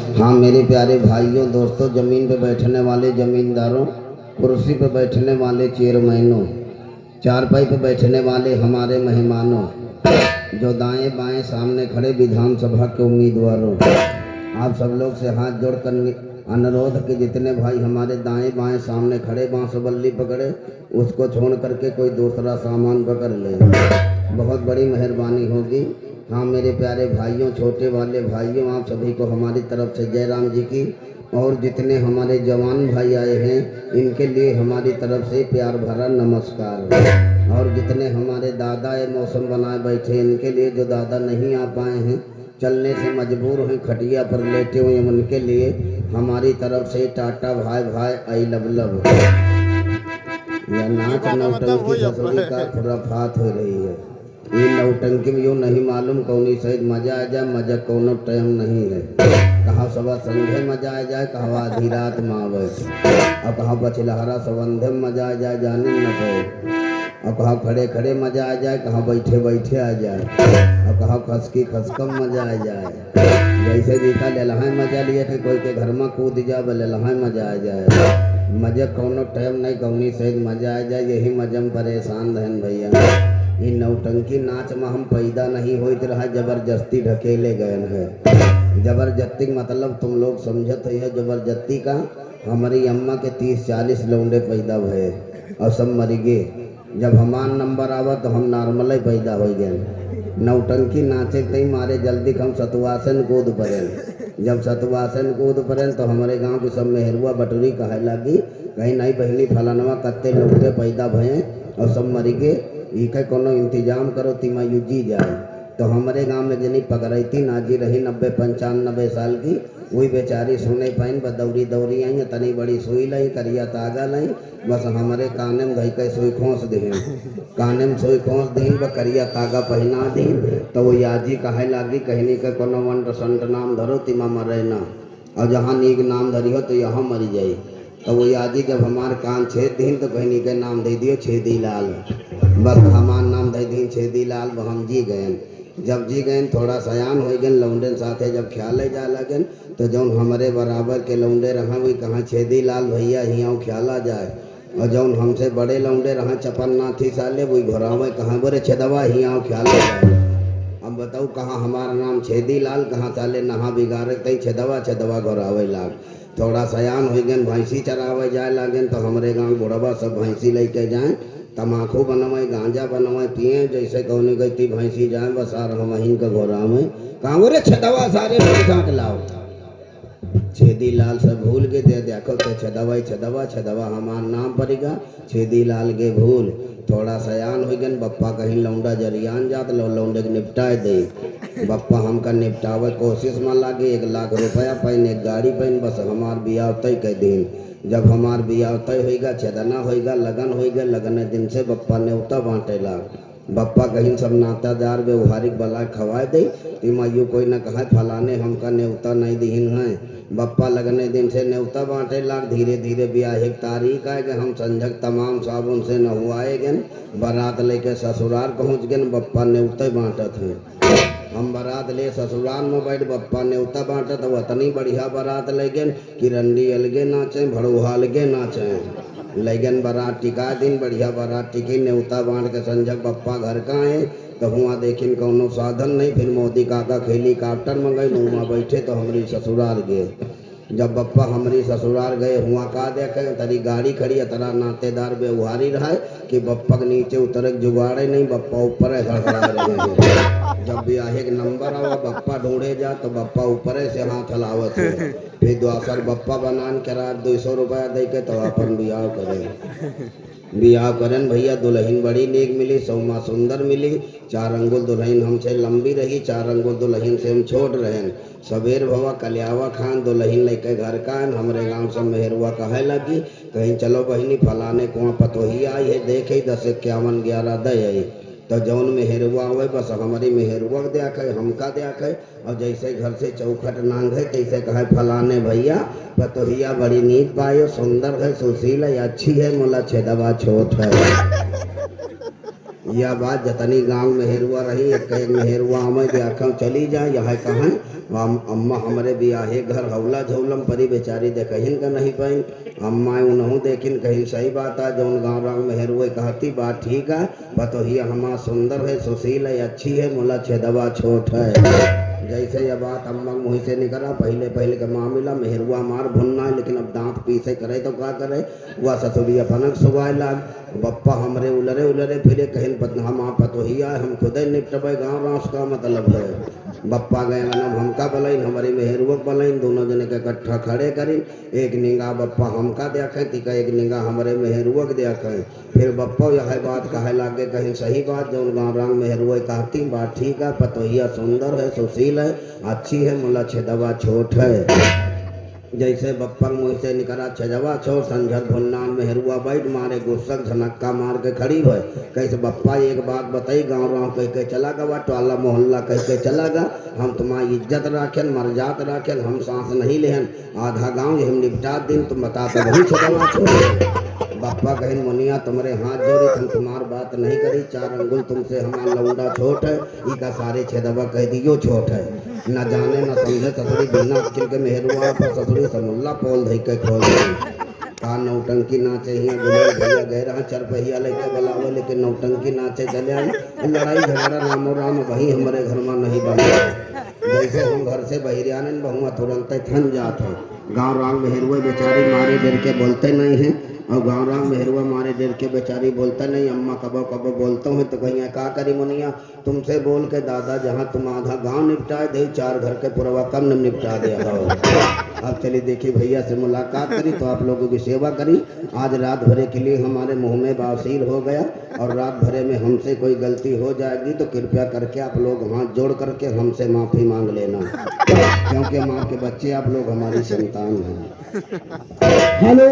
हाँ मेरे प्यारे भाइयों दोस्तों, ज़मीन पे बैठने वाले ज़मींदारों, कुर्सी पे बैठने वाले चेयरमैनों, चारपाई पे बैठने वाले हमारे मेहमानों, जो दाएं बाएं सामने खड़े विधानसभा के उम्मीदवारों, आप सब लोग से हाथ जोड़कर अनुरोध कि जितने भाई हमारे दाएं बाएं सामने खड़े बांसुबल्ली पकड़े उसको छोड़ करके कोई दूसरा सामान पकड़ ले, बहुत बड़ी मेहरबानी होगी। हाँ मेरे प्यारे भाइयों, छोटे वाले भाइयों, आप सभी को हमारी तरफ से जय राम जी की। और जितने हमारे जवान भाई आए हैं इनके लिए हमारी तरफ से प्यार भरा नमस्कार। और जितने हमारे दादा ये मौसम बनाए बैठे इनके लिए, जो दादा नहीं आ पाए हैं, चलने से मजबूर हैं, खटिया पर लेटे हुए, उनके लिए हमारी तरफ से टाटा भाई भाई आई लव लव। यह नाच नौटंकी ससुरी का खुराफात हो रही है। ये नौटंकी में यूँ नहीं मालूम कौनी सहित मजा आ जाए, मजा कोनो टाइम नहीं है। कहाँ सवा संध्या मजा आ जाए, कहाँ आधी रात में आवे, और कहाँ बछलहरा संबंधे में मजा आ जाए जाने न पाओ, और कहाँ खड़े खड़े मजा आ जाए, कहाँ बैठे बैठे आ जाए, और कहाँ खसकी खसकम मजा आ जाए। जैसे देखा लेलहाय मजा लिए थे, कोई के घर में कूद जा लेलहाय मजा आ जाए। मजा कोनो टाइम नहीं कौनी सहित मजा आ जाए, यही मजा में परेशान रहन भैया। ये नौटंकी नाच में हम पैदा नहीं होते रहा, जबरदस्ती ढकेले गए हैं। जबरदस्ती मतलब तुम लोग समझत है, जबरदस्ती का हमारी अम्मा के 30-40 लौंडे पैदा भये और सब मर गए। जब हमार नंबर आवा तो हम नॉर्मल ही पैदा हो गए। नौटंकी नाचे तई मारे जल्दी हम सतुआसन कूद पड़े। जब सतुआसन कूद पड़े तो हमारे गांव की सब मेहरुआ बटुरी कहे लगी, कहीं नहीं बहनी फलानवा कत्ते लौंडे पैदा भये और सब मर गए, इके कोनो इंतजाम करो तिमा युजी जाए। तो हमारे गांव में जनी पकड़ती नाजी रही 90-95 साल की, वही बेचारी सुने पाइन बदौरी दौरी आई, तनी बड़ी सुई लाई, करिया तागा लाई, बस हमारे काने में घई के सुई खोस दीन, काने में सुई खोस दीन, व करिया तागा पहना दीन। तो वो याजी कहे लागी, कहनी के कोनो वंट संट नाम धरो तिमा मरे ना, और जहाँ नीक नाम धरी हो तो यहाँ मरी जाई। तो वो याजी जब हमारे कान छेद दीन तो कहनी के नाम दे दियो छेदी लाल, बस हमार नाम दे दी छेदी लाल, वो हम जी गए। जब जी गए थोड़ा सयान हो गए, लौंडे साथे जब ख्याल जा लगन तो जौन हमारे बराबर के लौंडे रहा वही कहाँ छेदी लाल भैया हियाँ ख्याला जाए, और जौन हमसे बड़े लौंडे रहा चपन नाथी साले वही घोरावे कहाँ बोरे छेदवा हियाँ ख्याला जाए। अब बताओ कहाँ हमारा नाम छेदी लाल, कहाँ साले नहा बिगाड़े तई छेदवा छेदवा घोरावे लाग। थोड़ा सयान हो गए, भैंसी चरावे जाए लागन तो हमारे गाँव बुढ़वा सब भैंसी लेके जाएँ, तमाकू बनवाए, गांजा बनवाए, पिए, जैसे कौनी गई भैंसी जाए बस आ रहा वहीं का घोरा में कहाँ बोरे छदवा सारे झाँक लाओ। छेदी लाल से भूल के दे देखो तो छदवा छदवा छदवा हमार नाम पड़ेगा, छेदी लाल के भूल। थोड़ा सयान हो गए, बप्पा कहीं लौंडा जरियान जात लौंडे के निपटाए दे, बप्पा हमका निपटावे कोशिश में लागे, 1 लाख रुपया पैन, एक गाड़ी पैन, बस हमार बियाह तय के दिन। जब हमार बियाह तय होगा, छेदना होगा, लगन होगा, लगन दिन से बप्पा न्योता बांटेला। बप्पा कहीं सब नातादार व्यवहारिक बला खवाए दे, तिमा यू कोई न कहा फलाने हमका न्योता नहीं दीन है। बप्पा लगने दिन से न्योता बांटे लाग, धीरे धीरे ब्याह एक तारीख आए गए, हम संझक तमाम साबुन से नहुआए गए, बारात लेके ससुराल पहुँच गए, बप्पा न्योते बांटत हैं। हम बारात ले ससुराल में बैठ बप्पा न्योता बांटत, वतनी बढ़िया बारात ले गए कि रंडी अलगे नाचे भड़ोहा अलगे नाचे, लगन बारात टिका दिन बढ़िया बारात टिकी, न्योता बांट के संजक बप्पा घर का आए तो हुआ देखिन कौनो साधन नहीं, फिर मोदी काका हेलीकॉप्टर मंगाई, वहाँ बैठे तो हमारी ससुराल गए। जब बप्पा हमारी ससुराल गए हुआ का देखे तरी गाड़ी खड़ी है, तरा नातेदार व्यवहारी रहा कि बप्पा के नीचे उतरे जुगाड़े नहीं, बप्पा ऊपर हड़बड़ा रहे हैं। जब ब्याह के नंबर आवा बप्पा ढूंढे जा तो बप्पा ऊपर से हाथ हलावत है, फिर दोसर बप्पा बनान करा 200 रुपया दे के तो अपन ब्याह करें। बियाह करन भैया, दुल्हन बड़ी नेक मिली, सौमा सुंदर मिली, 4 अंगुल दुल्हन हमसे लंबी रही, 4 अंगुल दुल्हन से हम छोट रहन। सवेर भवा कलियावा खान दुल्हन लेके घर का हमारे गांव से मेहरुआ कहे लगी, कहीं चलो बहनी फलाने कुआं पतोही आई है, देखे 10-51-11 दे। तो जौन मेहरुआ हुए बस हमारी मेहरुआ देखे, हमका देखे, और जैसे घर से चौखट नांग है तैसे कहे फलाने भैया पतोहिया बड़ी नीक पायो, सुंदर है, सुशील है, अच्छी है, मोला छेदवा छोट है। यह बात जतनी गांव में हेरुआ रही एक हेरुआ हमें देखा चली जाए यह कहें अम्मा हमारे बियाहे घर हौला झौलम परी बेचारी देखहिन का नहीं पाई अम्मा उन्हों देखिन कहीं सही बात है जौन गाँव रंग में हेरुए कहती बात ठीक है बतोहिया हमारा सुंदर है सुशील है अच्छी है मोला छेदवा छोट है। जैसे यह बात अम्मा मुँह से निकला पहले पहले का मामला मेहरुआ मार भुनना है लेकिन अब दांत पीसे करे तो क्या करे वह ससुरिया फनक सुगाए लाग बप्पा हमरे उलरे उलरे फिरे कहीं हम आप पतोहिया हम खुद ही निपटबे गाँव रास का मतलब है। बप्पा गए मतलब हमका बलाइन हमारी मेहरुआ बलाइन दोनों जने के इकट्ठा खड़े करीन एक निगाह बप्पा हमका देखें तिका एक निगाह हमारे मेहरुआ के देखें फिर बप्पा यह बात कहे लागे कहीं सही बात जौन गाँव रंग मेहरुआ कहती बात ठीक है पतोहिया सुंदर है सुशील है अच्छी है मुला छेदवा छोट है। जैसे बप्पा मुँह से निकला छजवा छोड़ संझर भुन्नान मेहरुआ बैठ मारे गुस्सक झनक्का मार के खड़ी भय कैसे बप्पा एक बात बताई गाँव राव कह के चला गवा टोला मोहल्ला कह के चला गा हम तुम्हारी इज्जत राखें मर्जात राखें हम सांस नहीं लेहन आधा गाँव हम निपटा दिन तुम बता तो वही छजवा छोड़ बप्पा कहीं मुनिया तुम्हारे हाथ जोड़े हम तुम्हार बात नहीं करी 4 अंगुल तुमसे हमारा लौंडा छोट है इका सारे छेदवा कह दियो छोट है न जाने न समझे ससुरी बिना अकिल के मेहरुआ पर ससुरी समुल्ला पोल धई के खोल का नौटंकी नाचे ही दुल्हन भैया गए रहा 4 पहिया लेके बुलावे लेकिन नौटंकी नाचे चले आए लड़ाई झगड़ा रामो राम वही हमारे घर में नहीं बना जैसे हम घर से बहिरियाने बहुआ तुरंत थन जाते गाँव राम मेहरुआ बेचारी मारे डर के बोलते नहीं हैं और गाँव राम मेहरुआ मारे डर के बेचारी बोलता नहीं अम्मा कबो कबो बोलता हूँ तो कहीं का करी मुनिया तुमसे बोल के दादा जहाँ तुम आधा गांव निपटा दे 4 घर के पुरवा कम निपटा दिया हो। अब चलिए देखिए भैया से मुलाकात करी तो आप लोगों की सेवा करी आज रात भरे के लिए हमारे मुँह में बासीर हो गया और रात भरे में हमसे कोई गलती हो जाएगी तो कृपया करके आप लोग हाथ जोड़ करके हमसे माफ़ी मांग लेना क्योंकि माँ के बच्चे आप लोग हमारी संतान हैं। हेलो